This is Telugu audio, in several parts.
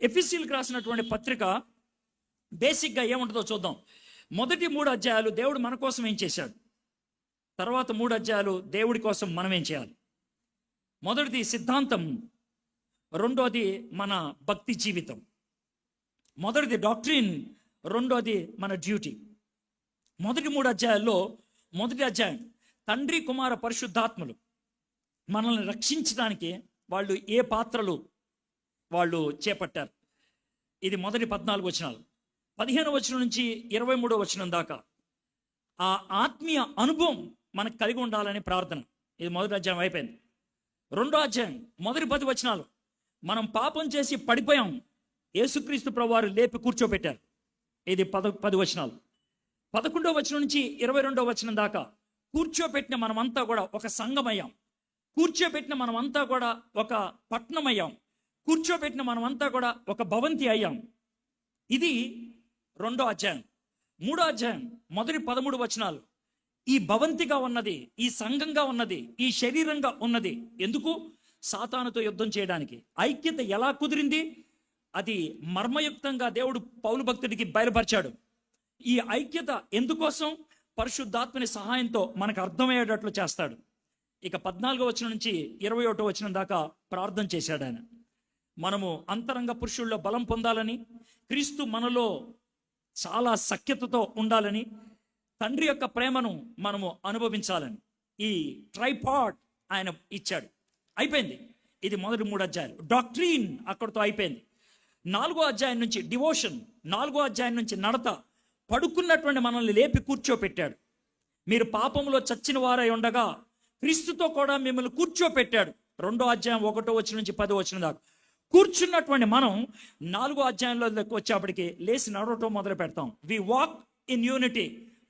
ఎఫెసీయులకు రాసినటువంటి పత్రిక బేసిక్గా ఏముంటుందో చూద్దాం. మొదటి 3 అధ్యాయాలు దేవుడు మన కోసం ఏం చేశాడు, తర్వాత 3 అధ్యాయాలు దేవుడి కోసం మనం ఏం చేయాలి. మొదటిది సిద్ధాంతం, రెండోది మన భక్తి జీవితం. మొదటిది డాక్ట్రిన్, రెండోది మన డ్యూటీ. మొదటి 3 అధ్యాయాల్లో మొదటి అధ్యాయం తండ్రి కుమార పరిశుద్ధాత్మలు మనల్ని రక్షించడానికి వాళ్ళు ఏ పాత్రలు వాళ్ళు చేపట్టారు. ఇది మొదటి 14 వచనాలు. 15 వచనం నుంచి 23 వచనం దాకా ఆ ఆత్మీయ అనుభవం మనకు కలిగి ఉండాలని ప్రార్థన. ఇది మొదటి అధ్యాయం అయిపోయింది. రెండో అధ్యాయం మొదటి 10 వచనాలు మనం పాపం చేసి పడిపోయాం, యేసుక్రీస్తు ప్రభువారు లేపి కూర్చోబెట్టారు. ఇది 10 వచనాలు. 11వ వచనం నుంచి 22వ వచనం దాకా కూర్చోబెట్టిన మనమంతా కూడా ఒక సంఘమయ్యాం, కూర్చోబెట్టిన మనమంతా కూడా ఒక పట్టణం అయ్యాం, కూర్చోబెట్టిన మనమంతా కూడా ఒక భవంతి అయ్యాం. ఇది రెండో అధ్యాయం. మూడో అధ్యాయం మొదటి 13 వచనాలు ఈ భవంతిగా ఉన్నది, ఈ సంఘంగా ఉన్నది, ఈ శరీరంగా ఉన్నది ఎందుకు? సాతానుతో యుద్ధం చేయడానికి. ఐక్యత ఎలా కుదిరింది? అది మర్మయుక్తంగా దేవుడు పౌలు భక్తుడికి బయలుపరిచాడు. ఈ ఐక్యత ఎందుకోసం? పరిశుద్ధాత్మని సహాయంతో మనకు అర్థమయ్యేటట్లు చేస్తాడు. ఇక 14వ వచనం నుంచి 21వ వచనం దాకా ప్రార్థన చేశాడు ఆయన. మనము అంతరంగ పురుషుల్లో బలం పొందాలని, క్రీస్తు మనలో చాలా సఖ్యతతో ఉండాలని, తండ్రి యొక్క ప్రేమను మనము అనుభవించాలని ఈ ట్రైపాడ్ ఆయన ఇచ్చాడు. అయిపోయింది. ఇది మొదటి 3 అధ్యాయాలు. డాక్ట్రీన్ అక్కడితో అయిపోయింది. 4వ అధ్యాయం నుంచి డివోషన్, 4వ అధ్యాయం నుంచి నడత, పడుకున్నటువంటి మనల్ని లేపి కూర్చోపెట్టాడు. మీరు పాపంలో చచ్చిన వారై ఉండగా క్రీస్తుతో కూడా మిమ్మల్ని కూర్చోపెట్టాడు. 2వ అధ్యాయం 1వ వచనం నుంచి 10వ వచనం దాకా కూర్చున్నటువంటి మనం 4వ అధ్యాయంలో వచ్చేప్పటికి లేచి నడవటం మొదలు పెడతాం. We walk in unity.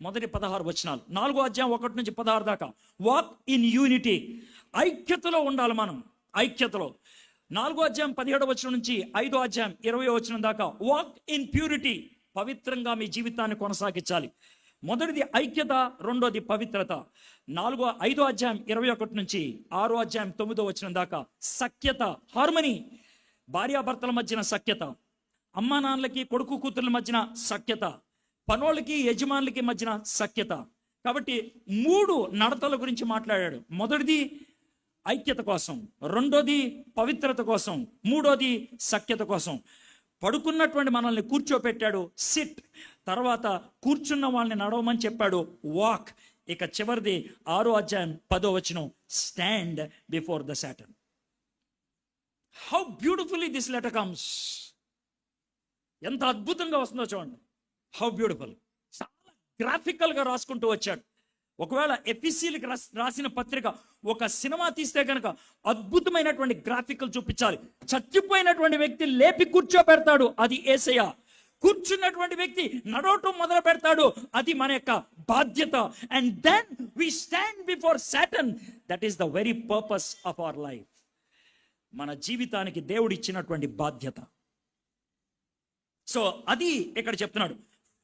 మొదటి 16 వచనాలు. 4వ అధ్యాయం 1 నుంచి 16 దాకా వాక్ ఇన్ యూనిటీ. ఐక్యతలో ఉండాలి మనం, ఐక్యతలో. 4వ అధ్యాయం 17వ వచనం నుంచి 5వ అధ్యాయం 20వ వచనం దాకా వాక్ ఇన్ ప్యూరిటీ. పవిత్రంగా మీ జీవితాన్ని కొనసాగించాలి. మొదటిది ఐక్యత, రెండోది పవిత్రత. 5వ అధ్యాయం 21 నుంచి 6వ అధ్యాయం 9వ వచనం దాకా సఖ్యత, హార్మనీ. భార్యాభర్తల మధ్యన సఖ్యత, అమ్మా నాన్నలకి కొడుకు కూతుర్ల మధ్యన సఖ్యత, పనోళ్ళకి యజమానులకి మధ్యన సఖ్యత. కాబట్టి 3 నడతల గురించి మాట్లాడాడు. మొదటిది ఐక్యత కోసం, రెండోది పవిత్రత కోసం, మూడోది సఖ్యత కోసం. పడుకున్నటువంటి మనల్ని కూర్చోపెట్టాడు, సిట్. తర్వాత కూర్చున్న వాళ్ళని నడవమని చెప్పాడు, వాక్. ఇక చివరిది 6వ అధ్యాయం 10వ వచనం, stand before the Satan. How beautifully this letter comes. ఎంత అద్భుతంగా వస్తుందో చూడండి. How beautiful. చాలా గ్రాఫికల్గా రాసుకుంటూ వచ్చాడు. ఒకవేళ ఎఫెసీయులకు రాసిన పత్రిక ఒక సినిమా తీస్తే కనుక అద్భుతమైనటువంటి గ్రాఫికల్ చూపించాలి. చచ్చిపోయినటువంటి వ్యక్తి లేపి కూర్చోబెడతాడు, అది యేసయ్య. కూర్చున్నటువంటి వ్యక్తి నడవటం మొదలు పెడతాడు, అది మన యొక్క బాధ్యత. And then we stand before Satan. That is the very purpose of our life. మన జీవితానికి దేవుడు ఇచ్చినటువంటి బాధ్యత. సో అది ఇక్కడ చెప్తున్నాడు.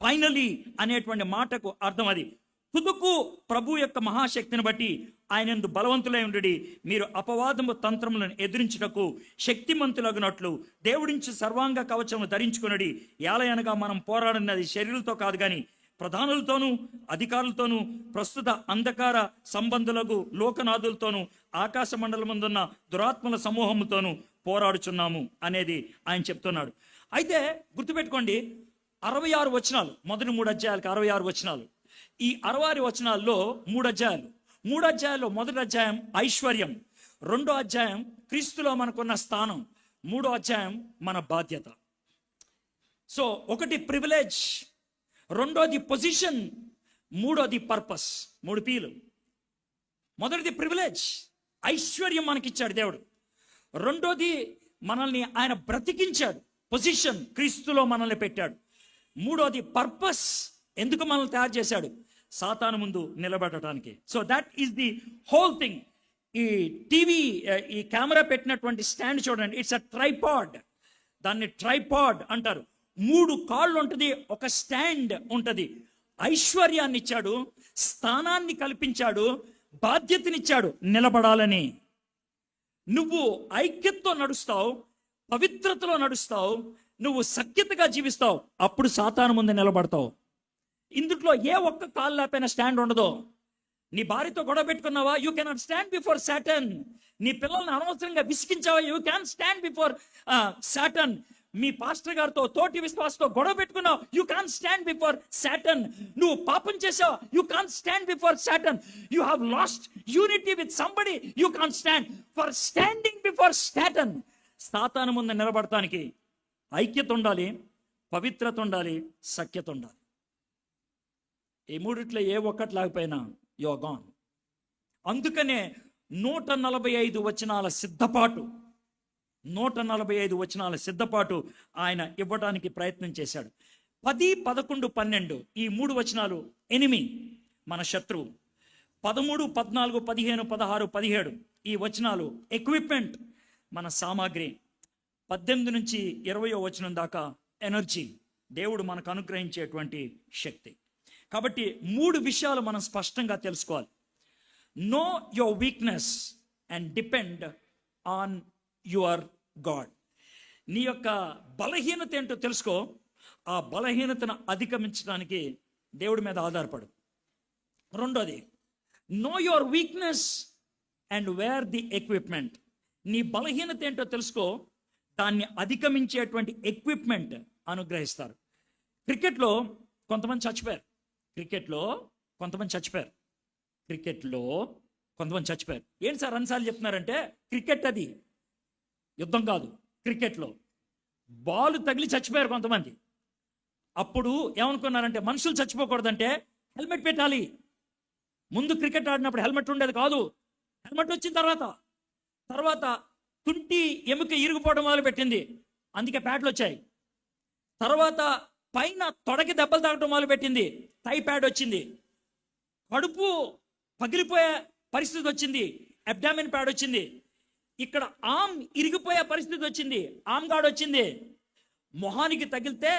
ఫైనలీ అనేటువంటి మాటకు అర్థం అది. తుదుకు ప్రభు యొక్క మహాశక్తిని బట్టి ఆయనందు బలవంతులై ఉండి మీరు అపవాదము తంత్రములను ఎదిరించుటకు శక్తిమంతులగునట్లు దేవుడించి సర్వాంగ కవచము ధరించుకునడి. ఏలయనగా మనం పోరాడినది శరీరులతో కాదు కానీ ప్రధానులతోనూ అధికారులతోనూ ప్రస్తుత అంధకార సంబంధులకు లోకనాథులతోనూ ఆకాశ మండలముందున్న దురాత్మల సమూహముతోనూ పోరాడుచున్నాము అనేది ఆయన చెప్తున్నాడు. అయితే గుర్తుపెట్టుకోండి, 66 వచనాలు, మొదటి 3 అధ్యాయాలకు 66 వచనాలు. ఈ 66 వచనాల్లో 3 అధ్యాయాలు. 3 అధ్యాయాల్లో మొదటి అధ్యాయం ఐశ్వర్యం, 2వ అధ్యాయం క్రీస్తులో మనకున్న స్థానం, 3వ అధ్యాయం మన బాధ్యత. సో ఒకటి ప్రివిలేజ్, రెండోది పొజిషన్, మూడోది పర్పస్. 3 Pలు. మొదటిది ప్రివిలేజ్, ఐశ్వర్యం మనకిచ్చాడు దేవుడు. రెండోది మనల్ని ఆయన బ్రతికించాడు, పొజిషన్, క్రీస్తులో మనల్ని పెట్టాడు. మూడోది పర్పస్, ఎందుకు మనల్ని తయారు చేశాడు? సాతాను ముందు నిలబడటానికి. So that is the whole thing. ఈ టీవీ, ఈ కెమెరా పెట్టినటువంటి స్టాండ్ చూడండి, ఇట్స్ అ ట్రైపాడ్. దాన్ని ట్రైపాడ్ అంటారు. 3 కాళ్ళు ఉంటుంది, ఒక స్టాండ్ ఉంటుంది. ఐశ్వర్యాన్ని ఇచ్చాడు, స్థానాన్ని కల్పించాడు, బాధ్యతనిచ్చాడు నిలబడాలని. నువ్వు ఐక్యతతో నడుస్తావు, పవిత్రతలో నడుస్తావు, నువ్వు సఖ్యతగా జీవిస్తావు, అప్పుడు సాతాను ముందు నిలబడతావు. ఇందులో ఏ ఒక్క కాలు లేపైనా స్టాండ్ ఉండదు. నీ భార్యతో గొడవ పెట్టుకున్నావా, you cannot stand before Satan. నీ పిల్లల్ని అనవసరంగా విసిగించావా, you can stand before Satan. మీ పాస్టర్ గారితో, తోటి విశ్వాసతో గొడవ పెట్టుకున్నావు, you can stand before Satan. నువ్వు పాపం చేసావు, you can stand before Satan. You have lost unity with somebody, you can stand for standing before Satan. సాతాను ముందు నిలబడటానికి ఐక్యత ఉండాలి, పవిత్రత ఉండాలి, సఖ్యత ఉండాలి. ఈ మూడిట్లో ఏ ఒక్కటి లేకపోయినా యు ఆర్ గాన్. అందుకనే 145 వచనాల సిద్ధపాటు, 145 వచనాల సిద్ధపాటు ఆయన ఇవ్వడానికి ప్రయత్నం చేశాడు. 10, 11, 12 ఈ 3 వచనాలు ఎనిమి, మన శత్రువు. 13, 14, 15, 16, 17 ఈ వచనాలు ఎక్విప్మెంట్, మన సామాగ్రి. 18 నుంచి 20వ వచనం దాకా ఎనర్జీ, దేవుడు మనకు అనుగ్రహించేటువంటి శక్తి. కాబట్టి 3 విషయాలు మనం స్పష్టంగా తెలుసుకోవాలి. Know your weakness and depend on your God. నీ యొక్క బలహీనత ఏంటో తెలుసుకో, ఆ బలహీనతను అధిగమించడానికి దేవుడి మీద ఆధారపడు. రెండోది, know your weakness and wear the equipment. నీ బలహీనత ఏంటో తెలుసుకో, దాన్ని అధిగమించేటువంటి ఎక్విప్మెంట్ అనుగ్రహిస్తారు. క్రికెట్లో కొంతమంది చచ్చిపోయారు, క్రికెట్లో కొంతమంది చచ్చిపోయారు. ఏంటి సార్ అన్నిసార్లు చెప్తున్నారంటే, క్రికెట్ అది యుద్ధం కాదు. క్రికెట్లో బాల్ తగిలి చచ్చిపోయారు కొంతమంది. అప్పుడు ఏమనుకున్నారంటే, మనుషులు చచ్చిపోకూడదంటే హెల్మెట్ పెట్టాలి. ముందు క్రికెట్ ఆడినప్పుడు హెల్మెట్ ఉండేది కాదు. హెల్మెట్ వచ్చిన తర్వాత తుంటి ఎముక ఇరిగిపోవడం మొదలు పెట్టింది, అందుకే ప్యాడ్లు వచ్చాయి. తర్వాత పైన తొడకి దెబ్బలు తాగటం మొదలు పెట్టింది, టై ప్యాడ్ వచ్చింది. కడుపు పగిలిపోయే పరిస్థితి వచ్చింది, అబ్డామిన్ ప్యాడ్ వచ్చింది. ఇక్కడ ఆమ్ ఇరిగిపోయే పరిస్థితి వచ్చింది, ఆమ్ గార్డ్ వచ్చింది. మొహానికి తగిలితే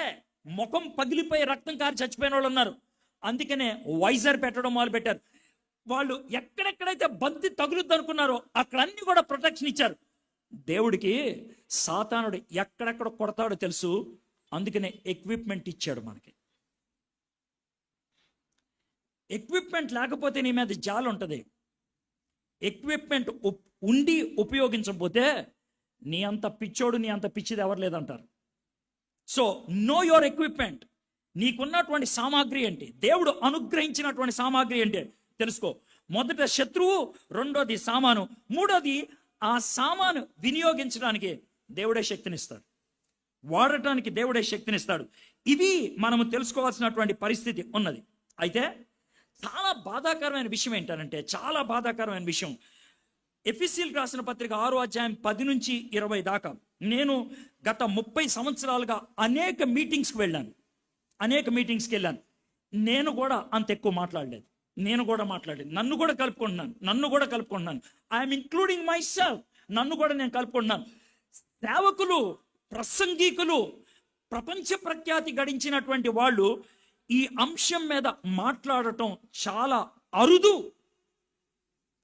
ముఖం పగిలిపోయి రక్తం కారి చచ్చిపోయిన వాళ్ళు ఉన్నారు, అందుకనే వైజర్ పెట్టడం మొదలు పెట్టారు. వాళ్ళు ఎక్కడెక్కడైతే బంతి తగులుద్ది అనుకున్నారో అక్కడ అన్ని కూడా ప్రొటెక్షన్ ఇచ్చారు. దేవుడికి సాతానుడు ఎక్కడెక్కడ కొడతాడో తెలుసు, అందుకనే ఎక్విప్మెంట్ ఇచ్చాడు మనకి. ఎక్విప్మెంట్ లేకపోతే నీ మీద జాలి ఉంటుంది. ఎక్విప్మెంట్ ఉండి ఉపయోగించకపోతే నీ అంత పిచ్చోడు, నీ అంత పిచ్చిది ఎవరు లేదంటారు. So know your equipment. నీకున్నటువంటి సామాగ్రి ఏంటి, దేవుడు అనుగ్రహించినటువంటి సామాగ్రి ఏంటి తెలుసుకో. మొదట శత్రువు, రెండోది సామాను, మూడోది ఆ సామాను వినియోగించడానికి దేవుడే శక్తినిస్తాడు, వాడటానికి దేవుడే శక్తినిస్తాడు. ఇవి మనము తెలుసుకోవాల్సినటువంటి పరిస్థితి ఉన్నది. అయితే చాలా బాధాకరమైన విషయం ఏంటంటే, చాలా బాధాకరమైన విషయం, ఎఫెసీయులకు రాసిన పత్రిక 6వ అధ్యాయం 10 నుంచి 20 దాకా. నేను గత 30 సంవత్సరాలుగా అనేక మీటింగ్స్కి వెళ్ళాను. నేను కూడా అంత ఎక్కువ మాట్లాడలేదు. నన్ను కూడా కలుపుకుంటున్నాను. I'm including myself. నన్ను కూడా నేను కలుపుకుంటున్నాను. సేవకులు, ప్రసంగికులు, ప్రపంచ ప్రఖ్యాతి గడించినటువంటి వాళ్ళు ఈ అంశం మీద మాట్లాడటం చాలా అరుదు,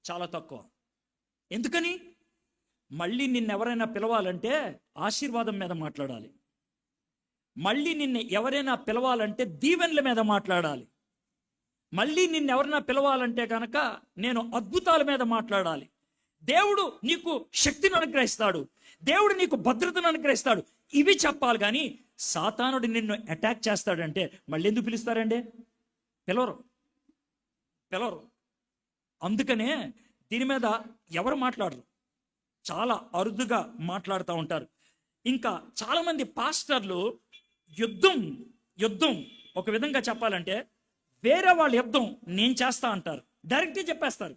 చాలా తక్కువ. ఎందుకని? మళ్ళీ నిన్నెవరైనా పిలవాలంటే ఆశీర్వాదం మీద మాట్లాడాలి, మళ్ళీ నిన్ను ఎవరైనా పిలవాలంటే దీవెనల మీద మాట్లాడాలి, మళ్ళీ నిన్నెవరైనా పిలవాలంటే కనుక నేను అద్భుతాల మీద మాట్లాడాలి. దేవుడు నీకు శక్తిని అనుగ్రహిస్తాడు, దేవుడు నీకు భద్రతను అనుగ్రహిస్తాడు, ఇవి చెప్పాలి. కానీ సాతానుడు నిన్ను అటాక్ చేస్తాడంటే మళ్ళీ ఎందుకు పిలుస్తారండి? పిలవరు. అందుకనే దీని మీద ఎవరు మాట్లాడరు, చాలా అరుదుగా మాట్లాడుతూ ఉంటారు. ఇంకా చాలామంది పాస్టర్లు యుద్ధం ఒక విధంగా చెప్పాలంటే, వేరే వాళ్ళ యుద్ధం నేను చేస్తా అంటారు. డైరెక్ట్గా చెప్పేస్తారు,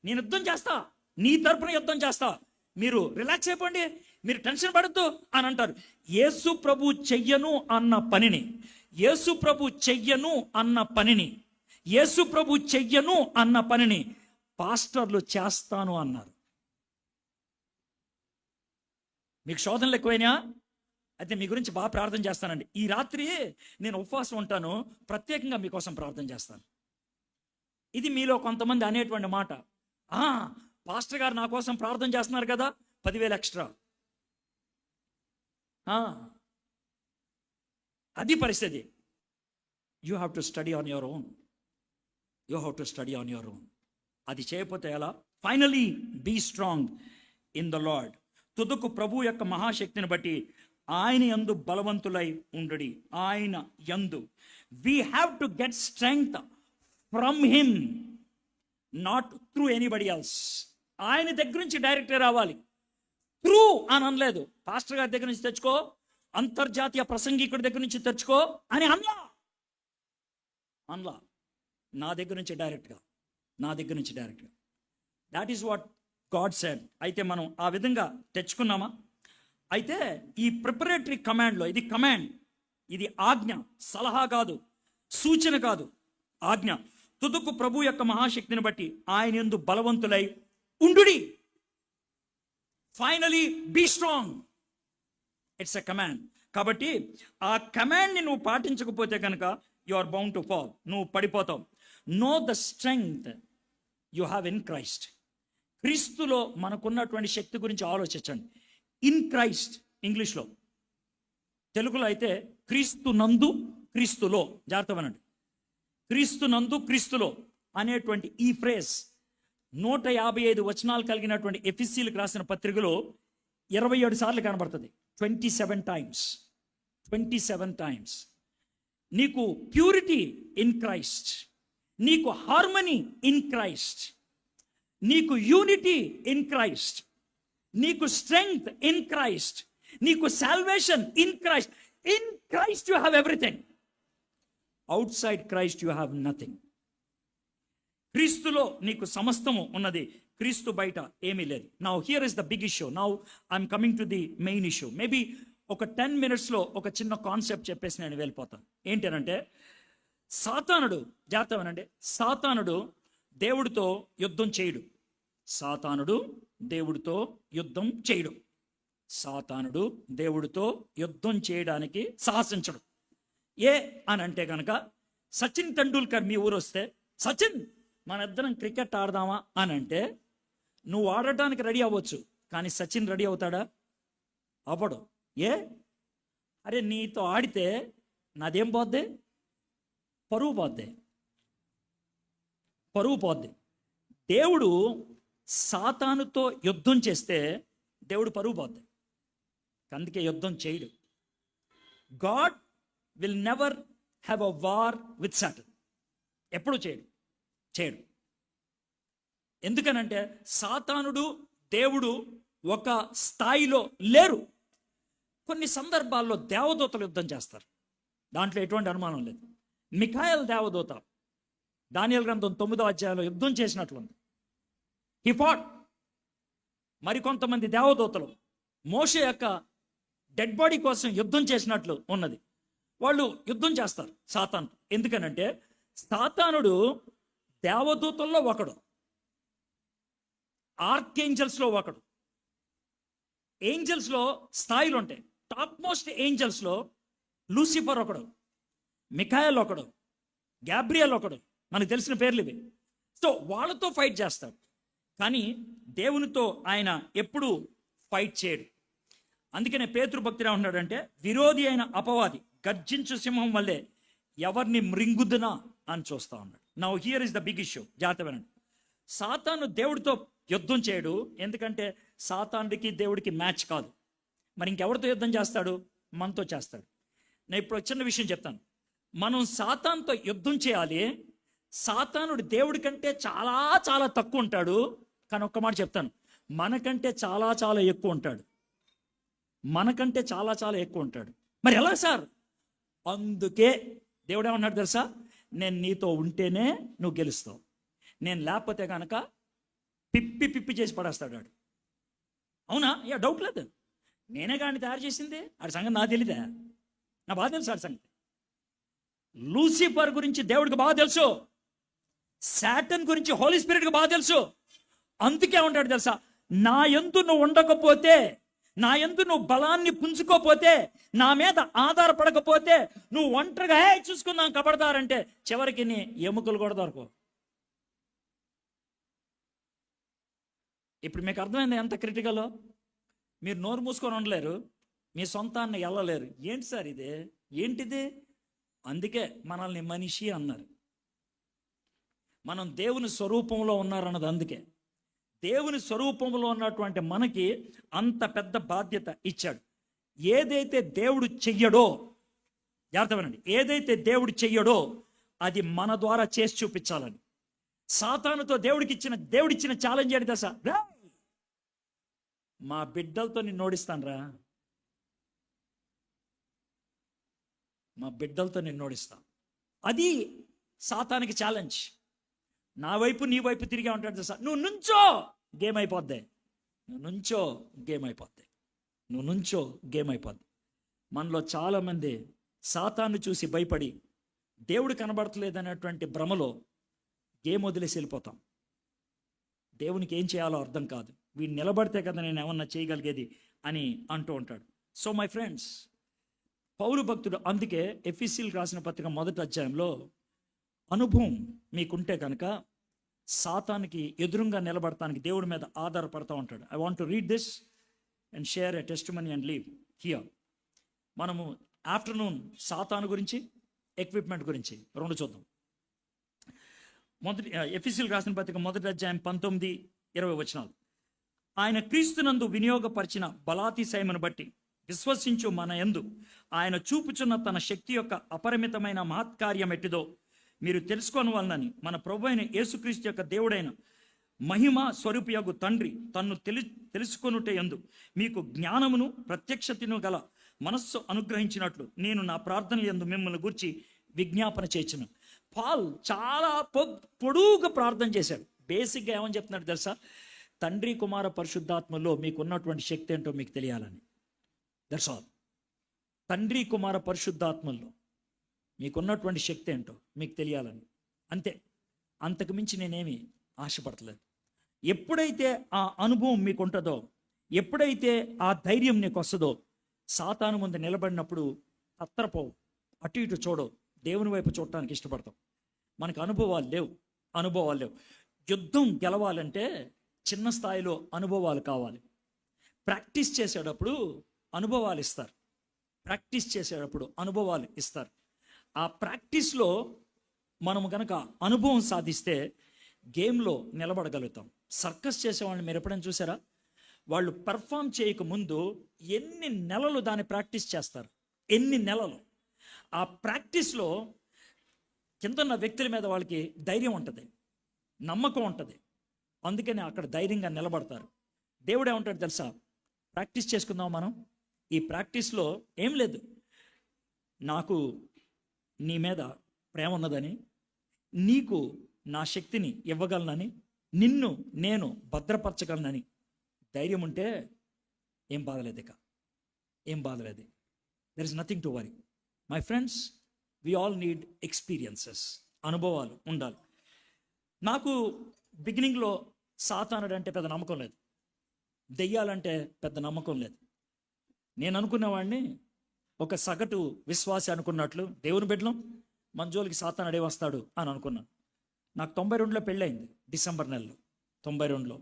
నేను యుద్ధం చేస్తా, నీ తరపున యుద్ధం చేస్తా, మీరు రిలాక్స్ అయిపోండి, మీరు టెన్షన్ పడద్దు అని అంటారు. యేసు ప్రభు చెయ్యను అన్న పనిని పాస్టర్లు చేస్తాను అన్నారు. మీకు శోధనలు ఎక్కువైనా అయితే మీ గురించి బాగా ప్రార్థన చేస్తానండి. ఈ రాత్రి నేను ఉపవాసం ఉంటాను, ప్రత్యేకంగా మీకోసం ప్రార్థన చేస్తాను. ఇది మీలో కొంతమంది అనేటువంటి మాట. పాస్టర్ గారు నా కోసం ప్రార్థన చేస్తున్నారు కదా, 10,000 ఎక్స్ట్రా. అది పరిస్థితి. You have to study on your own. You have to study on your own. అది చేయకపోతే ఎలా? Finally be strong in the Lord. తుదకు ప్రభు యొక్క మహాశక్తిని బట్టి ఆయన యందు బలవంతులై ఉండడి. ఆయన యందు we have to get strength from him, not through anybody else. ఆయన దగ్గర నుంచి డైరెక్ట్గా రావాలి. త్రూ అని అనలేదు. పాస్టర్ గారి దగ్గర నుంచి తెచ్చుకో, అంతర్జాతీయ ప్రసంగికుడి దగ్గర నుంచి తెచ్చుకో అని అనలా. నా దగ్గర నుంచి డైరెక్ట్గా, నా దగ్గర నుంచి డైరెక్ట్గా. That is what God said. అయితే మనం ఆ విధంగా తెచ్చుకున్నామా? అయితే ఈ ప్రిపరేటరీ కమాండ్లో, ఇది కమాండ్, ఇది ఆజ్ఞ, సలహా కాదు, సూచన కాదు, ఆజ్ఞ. తుదకు ప్రభు యొక్క మహాశక్తిని బట్టి ఆయన యందు బలవంతులై ఉండుడి. Finally be strong. It's a command. కాబట్టి ఆ కమాండ్ని నువ్వు పాటించకపోతే కనుక you are bound to fall. నువ్వు పడిపోతావు. Know the strength you have in Christ. క్రీస్తులో మనకున్నటువంటి శక్తి గురించి ఆలోచించండి. ఇన్ క్రైస్ట్ ఇంగ్లీష్లో, తెలుగులో అయితే క్రీస్తు నందు క్రీస్తులో. జాగ్రత్త వినండి. క్రీస్తు నందు క్రీస్తులో అనేటువంటి ఈ ఫ్రేజ్ 155 వచనాలు కలిగినటువంటి ఎఫెసీయులకు రాసిన పత్రికలో 27 సార్లు కనబడుతుంది. 27 టైమ్స్. 27 టైమ్స్. నీకు ప్యూరిటీ ఇన్ క్రైస్ట్, నీకు హార్మనీ ఇన్ క్రైస్ట్, నీకు యూనిటీ ఇన్ క్రైస్ట్, నీకు స్ట్రెంగ్త్ ఇన్ క్రైస్ట్, నీకు salvation in Christ. In Christ you have everything. Outside Christ you have nothing. క్రీస్తులో నీకు సమస్తము ఉన్నది, క్రీస్తు బయట ఏమీ లేదు. Now here is the big issue. Now I'm coming to the main issue. Maybe ఒక 10 minutesలో ఒక చిన్న కాన్సెప్ట్ చెప్పేసి నేను వెళ్ళిపోతాను. ఏంటంటే, సాతానుడు, జాగ్రత్త వినండి, సాతానుడు దేవుడితో యుద్ధం చేయడు. సాతానుడు దేవుడితో యుద్ధం చేయడు. సాతానుడు దేవుడితో యుద్ధం చేయడానికి సాహసించడు. ఏ అని అంటే కనుక, సచిన్ టెండూల్కర్ మీ ఊరు వస్తే, సచిన్ మన ఇద్దరం క్రికెట్ ఆడదామా అని అంటే, నువ్వు ఆడటానికి రెడీ అవ్వచ్చు, కానీ సచిన్ రెడీ అవుతాడా? అవ్వడు. ఏ? అరే నీతో ఆడితే నాదేం పోద్ది? పరువు పోద్ది. పరువు పోద్ది. దేవుడు సాతానుతో యుద్ధం చేస్తే దేవుడు పరువు పోద్ది. అందుకే యుద్ధం చేయడు. God will never have a war with Satan. ఎప్పుడు చేయడు. ఎందుకనంటే సాతానుడు దేవుడు ఒక స్థాయిలో లేరు. కొన్ని సందర్భాల్లో దేవదూతలు యుద్ధం చేస్తారు, దాంట్లో ఎటువంటి అనుమానం లేదు. మిఖాయేల్ దేవదూత దానియేలు గ్రంథం 9వ అధ్యాయంలో యుద్ధం చేసినట్లుంది. హి ఫాట్. మరికొంతమంది దేవదూతలు మోషే యొక్క డెడ్ బాడీ కోసం యుద్ధం చేసినట్లు ఉన్నది. వాళ్ళు యుద్ధం చేస్తారు సాతాను. ఎందుకనంటే సాతానుడు దేవదూతల్లో ఒకడు, ఆర్కేంజల్స్లో ఒకడు. ఏంజల్స్లో స్థాయిలు ఉంటాయి. టాప్ మోస్ట్ ఏంజల్స్లో లూసిఫర్ ఒకడు, మిఖాయేల్ ఒకడు, గ్యాబ్రియల్ ఒకడు. మనకు తెలిసిన పేర్లు ఇవి. సో వాళ్ళతో ఫైట్ చేస్తాడు, కానీ దేవునితో ఆయన ఎప్పుడూ ఫైట్ చేయడు. అందుకనే పేతురు భక్తిరా ఉన్నాడంటే, విరోధి అయిన అపవాది గర్జించు సింహం వల్లే ఎవరిని మృంగుదునా అని చూస్తా ఉన్నాడు. Now here is the big issue. జాగ్రత్త వినండి. సాతాను దేవుడితో యుద్ధం చేయడు, ఎందుకంటే సాతానుడికి దేవుడికి మ్యాచ్ కాదు. మరి ఇంకెవరితో యుద్ధం చేస్తాడు? మనతో చేస్తాడు. నేను ఇప్పుడు చిన్న విషయం చెప్తాను. మనం సాతానుతో యుద్ధం చేయాలి. సాతానుడు దేవుడి కంటే చాలా చాలా తక్కువ ఉంటాడు, కానీ ఒక్క మాట చెప్తాను, మనకంటే చాలా చాలా ఎక్కువ ఉంటాడు. మనకంటే చాలా చాలా ఎక్కువ ఉంటాడు. మరి ఎలా సార్? అందుకే దేవుడు ఏమన్నాడు తెలుసా? నేను నీతో ఉంటేనే నువ్వు గెలుస్తావు, నేను లేకపోతే కనుక పిప్పి పిప్పి చేసి పడేస్తాడు వాడు. అవునా? డౌట్ లేదు. నేనే కానీ తయారు చేసింది. ఆడి సంగతి నాకు తెలీదా? నా బాగా తెలుసు ఆడి సంగతి. లూసిఫర్ గురించి దేవుడికి బాగా తెలుసు. సాటన్ గురించి హోలీ స్పిరిట్కి బాగా తెలుసు. అందుకే ఉంటాడు తెలుసా, నా యందు నువ్వు ఉండకపోతే, నా యందు నువ్వు బలాన్ని పుంజుకోపోతే, నా మీద ఆధారపడకపోతే, నువ్వు ఒంటరిగా చూసుకుందాం కబడతారంటే చివరికి నీ ఎముకలు కూడా దొరకవు. ఇప్పుడు మీకు అర్థమైంది ఎంత క్రిటికలో? మీరు నోరు మూసుకొని ఉండలేరు, మీ సొంతాన్ని వెళ్ళలేరు. ఏంటి సార్ ఇదే, ఏంటిది? అందుకే మనల్ని మనిషి అన్నారు. మనం దేవుని స్వరూపంలో ఉన్నారన్నది అందుకే. దేవుని స్వరూపంలో ఉన్నటువంటి మనకి అంత పెద్ద బాధ్యత ఇచ్చాడు. ఏదైతే దేవుడు చెయ్యడో, జాగ్రత్తగానండి, ఏదైతే దేవుడు చెయ్యడో అది మన ద్వారా చేసి చూపించాలని. సాతానుతో దేవుడిచ్చిన ఛాలెంజ్ ఏంటి దశ? మా బిడ్డలతో నిన్ను ఓడిస్తానురా, మా బిడ్డలతో నిన్ను ఓడిస్తా. అది సాతానికి ఛాలెంజ్. నా వైపు నీ వైపు తిరిగా ఉంటాడు దశ. నువ్వు నుంచో గేమ్ అయిపోద్ది, నువ్వు నుంచో గేమ్ అయిపోద్ది, నువ్వు నుంచో గేమ్ అయిపోద్ది. మనలో చాలామంది సాతాను చూసి భయపడి దేవుడు కనబడతలేదనేటువంటి భ్రమలో గేమ్ వదిలేసి వెళ్ళిపోతాం. దేవునికి ఏం చేయాలో అర్థం కాదు. వీడు నిలబడితే కదా నేను ఏమన్నా చేయగలిగేది అని అంటూ ఉంటాడు. సో మై ఫ్రెండ్స్, పౌలు భక్తుడు అందుకే ఎఫెసీయులకు రాసిన పత్రిక 1వ అధ్యాయంలో అనుభవం మీకుంటే కనుక సాతానికి ఎదురుగా నిలబడటానికి దేవుడి మీద ఆధారపడతా ఉంటాడు. I want to read this and share a testimony and leave here. మనము ఆఫ్టర్నూన్ సాతాను గురించి, ఎక్విప్మెంట్ గురించి రెండు చూద్దాం. ఎఫెసీయులకు రాసిన పత్రిక 1వ అధ్యాయం 19-20 వచనాలు. ఆయన క్రీస్తునందు వినియోగపరిచిన బలాతిశయమును బట్టి విశ్వసించు మన యందు ఆయన చూపుచున్న తన శక్తి యొక్క అపరిమితమైన మహత్కార్యం ఎట్టిదో మీరు తెలుసుకోవాలని మన ప్రభువైన యేసుక్రీస్తు యొక్క దేవుడైన మహిమ స్వరూపియగు తండ్రి తన్ను తెలుసుకొనుటే యందు మీకు జ్ఞానమును ప్రత్యక్షతను గల మనస్సు అనుగ్రహించినట్లు నేను నా ప్రార్థన యందు మిమ్మల్ని గురించి విజ్ఞాపన చేర్చును. పాల్ చాలా పొడువుగా ప్రార్థన చేశాడు. బేసిక్గా ఏమని చెప్తున్నాడు తెలుసా? తండ్రి కుమార పరిశుద్ధాత్మలో మీకు ఉన్నటువంటి శక్తి ఏంటో మీకు తెలియాలని. That's all. తండ్రి కుమార పరిశుద్ధాత్మల్లో మీకున్నటువంటి శక్తి ఏంటో మీకు తెలియాలని, అంతే. అంతకు మించి నేనేమి ఆశపడతలేదు. ఎప్పుడైతే ఆ అనుభవం మీకు ఉంటుందో, ఎప్పుడైతే ఆ ధైర్యం నీకు వస్తుందో, సాతాను ముందు నిలబడినప్పుడు తత్తరపోవు, అటు ఇటు చూడవు, దేవుని వైపు చూడటానికి ఇష్టపడతాం. మనకు అనుభవాలు లేవు. యుద్ధం గెలవాలంటే చిన్న స్థాయిలో అనుభవాలు కావాలి. ప్రాక్టీస్ చేసేటప్పుడు అనుభవాలు ఇస్తారు. ఆ ప్రాక్టీస్లో మనము కనుక అనుభవం సాధిస్తే గేమ్లో నిలబడగలుగుతాం. సర్కస్ చేసేవాళ్ళని మీరు ఎప్పుడైనా చూసారా? వాళ్ళు పర్ఫామ్ చేయకముందు ఎన్ని నెలలు దాన్ని ప్రాక్టీస్ చేస్తారు, ఎన్ని నెలలు. ఆ ప్రాక్టీస్లో కిందన్న వ్యక్తుల మీద వాళ్ళకి ధైర్యం ఉంటుంది, నమ్మకం ఉంటుంది. అందుకని అక్కడ ధైర్యంగా నిలబడతారు. దేవుడు ఏమంటాడు తెలుసా? ప్రాక్టీస్ చేసుకుందాం మనం. ఈ ప్రాక్టీస్లో ఏం లేదు, నాకు నీ మీద ప్రేమ ఉన్నదని, నీకు నా శక్తిని ఇవ్వగలనని, నిన్ను నేను భద్రపరచగలనని ధైర్యం ఉంటే ఏం బాధలేదు. There is nothing to worry. My friends, we all need experiences, అనుభవాలు ఉండాలి. నాకు బిగినింగ్లో సాతానుడు అంటే పెద్ద నమ్మకం లేదు, దెయ్యాలంటే పెద్ద నమ్మకం లేదు. నేను అనుకునేవాడిని ఒక సగటు విశ్వాసి అనుకున్నట్లు, దేవుని బిడ్డలం మన జోలికి సాతానుడే వస్తాడు అని అనుకున్నాను. నాకు 92లో పెళ్ళయింది, డిసెంబర్ నెలలో 92లో.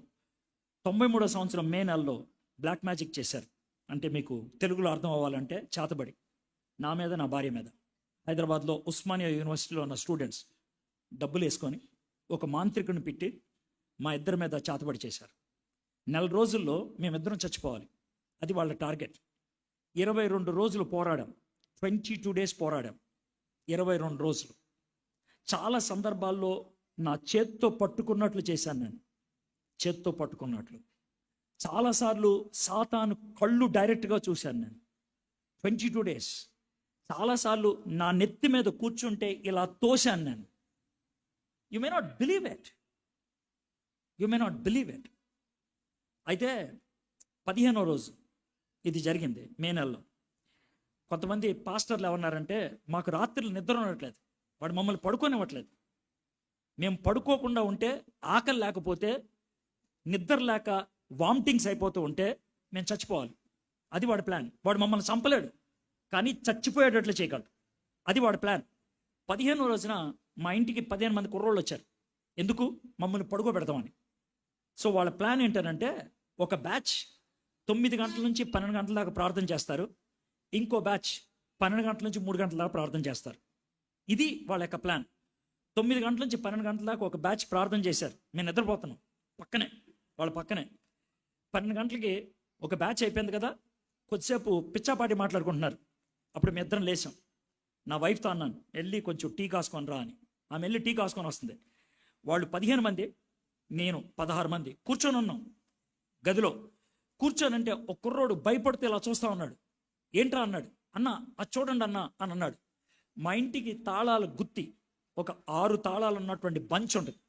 93వ సంవత్సరం మే నెలలో బ్లాక్ మ్యాజిక్ చేశారు. అంటే మీకు తెలుగులో అర్థం అవ్వాలంటే చేతబడి, నా మీద నా భార్య మీద. హైదరాబాద్లో ఉస్మానియా యూనివర్సిటీలో ఉన్న స్టూడెంట్స్ డబ్బులు వేసుకొని ఒక మాంత్రికుని పెట్టి మా ఇద్దరి మీద చేతబడి చేశారు. 4 రోజుల్లో మేమిద్దరం చచ్చిపోవాలి, అది వాళ్ళ టార్గెట్. 22 రోజులు పోరాడాం, 22 days పోరాడాం, 22 రోజులు. చాలా సందర్భాల్లో నా చేత్తో పట్టుకున్నట్లు చేశాను నేను, చేత్తో పట్టుకున్నట్లు. చాలాసార్లు సాతాను కళ్ళు డైరెక్ట్గా చూశాను నేను, 22 days. చాలాసార్లు నా నెత్తి మీద కూర్చుంటే ఇలా తోశాను నేను. You may not believe it. అయితే 15వ రోజు ఇది జరిగింది, మే నెలలో. కొంతమంది పాస్టర్లు ఏమన్నారంటే, మాకు రాత్రులు నిద్ర ఉండట్లేదు, వాడు మమ్మల్ని పడుకోనివ్వట్లేదు. మేము పడుకోకుండా ఉంటే, ఆకలి లేకపోతే, నిద్ర లేక వామిటింగ్స్ అయిపోతూ ఉంటే మేము చచ్చిపోవాలి. అది వాడి ప్లాన్. వాడు మమ్మల్ని చంపలేడు, కానీ చచ్చిపోయేటట్లు చేయగలడు. అది వాడి ప్లాన్. 15వ రోజున మా ఇంటికి 15 మంది కుర్రోళ్ళు వచ్చారు. ఎందుకు? మమ్మల్ని పడుకోబెడతామని. సో వాళ్ళ ప్లాన్ ఏంటంటే, ఒక బ్యాచ్ 9 గంటల నుంచి 12 గంటల దాకా ప్రార్థన చేస్తారు, ఇంకో బ్యాచ్ 12 గంటల నుంచి 3 గంటల దాకా ప్రార్థన చేస్తారు. ఇది వాళ్ళ యొక్క ప్లాన్. 9 గంటల నుంచి 12 గంటల దాకా ఒక బ్యాచ్ ప్రార్థన చేశారు. మేము నిద్రపోతున్నాం పక్కనే, వాళ్ళ పక్కనే. 12 గంటలకి ఒక బ్యాచ్ అయిపోయింది కదా, కొద్దిసేపు పిచ్చాపాటి మాట్లాడుకుంటున్నారు. అప్పుడు మేము ఇద్దరం లేచాం. నా వైఫ్తో అన్నాను, వెళ్ళి కొంచెం టీ కాసుకొని రా అని. ఆమె వెళ్ళి టీ కాసుకొని వస్తుంది. వాళ్ళు 15 మంది, నేను 16 మంది కూర్చొని ఉన్నాం గదిలో. కూర్చొనంటే ఒక కుర్రోడు భయపడితే ఇలా చూస్తా ఉన్నాడు. ఏంట్రా అన్నాడు. అన్న అది చూడండి అన్న అని అన్నాడు. మా ఇంటికి తాళాల గుత్తి, ఒక 6 తాళాలు ఉన్నటువంటి బంచ్ ఉంటుంది,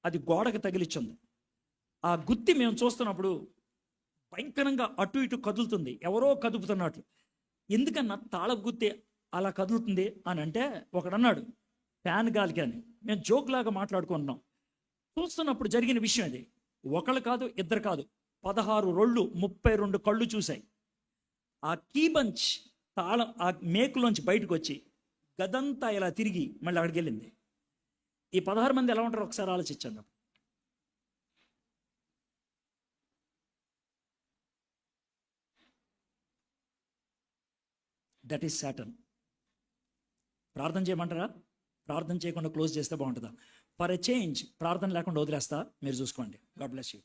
అది గోడకు తగిలిచ్చింది. ఆ గుత్తి మేము చూస్తున్నప్పుడు భయంకరంగా అటు ఇటు కదులుతుంది, ఎవరో కదుపుతున్నట్లు. ఎందుకన్నా తాళపు గుత్తి అలా కదులుతుంది అని అంటే ఒకడన్నాడు, ఫ్యాన్ గాలికి అని. మేము జోక్లాగా మాట్లాడుకుంటున్నాం. చూస్తున్నప్పుడు జరిగిన విషయం అది. ఒకళ్ళు కాదు, ఇద్దరు కాదు, 16 రోళ్ళు, 32 కళ్ళు చూశాయి. ఆ కీ బంచ్ తాళం ఆ మేకులోంచి బయటకు వచ్చి గదంతా ఇలా తిరిగి మళ్ళీ అక్కడికి వెళ్ళింది. ఈ 16 మంది ఎలా ఉంటారో ఒకసారి ఆలోచించండి. That is Satan. ప్రార్థన చేయమంటారా? ప్రార్థన చేయకుండా క్లోజ్ చేస్తే బాగుంటుందా? ఫర్ ఎ చేంజ్ ప్రార్థన లేకుండా వదిలేస్తా, మీరు చూసుకోండి. God bless you.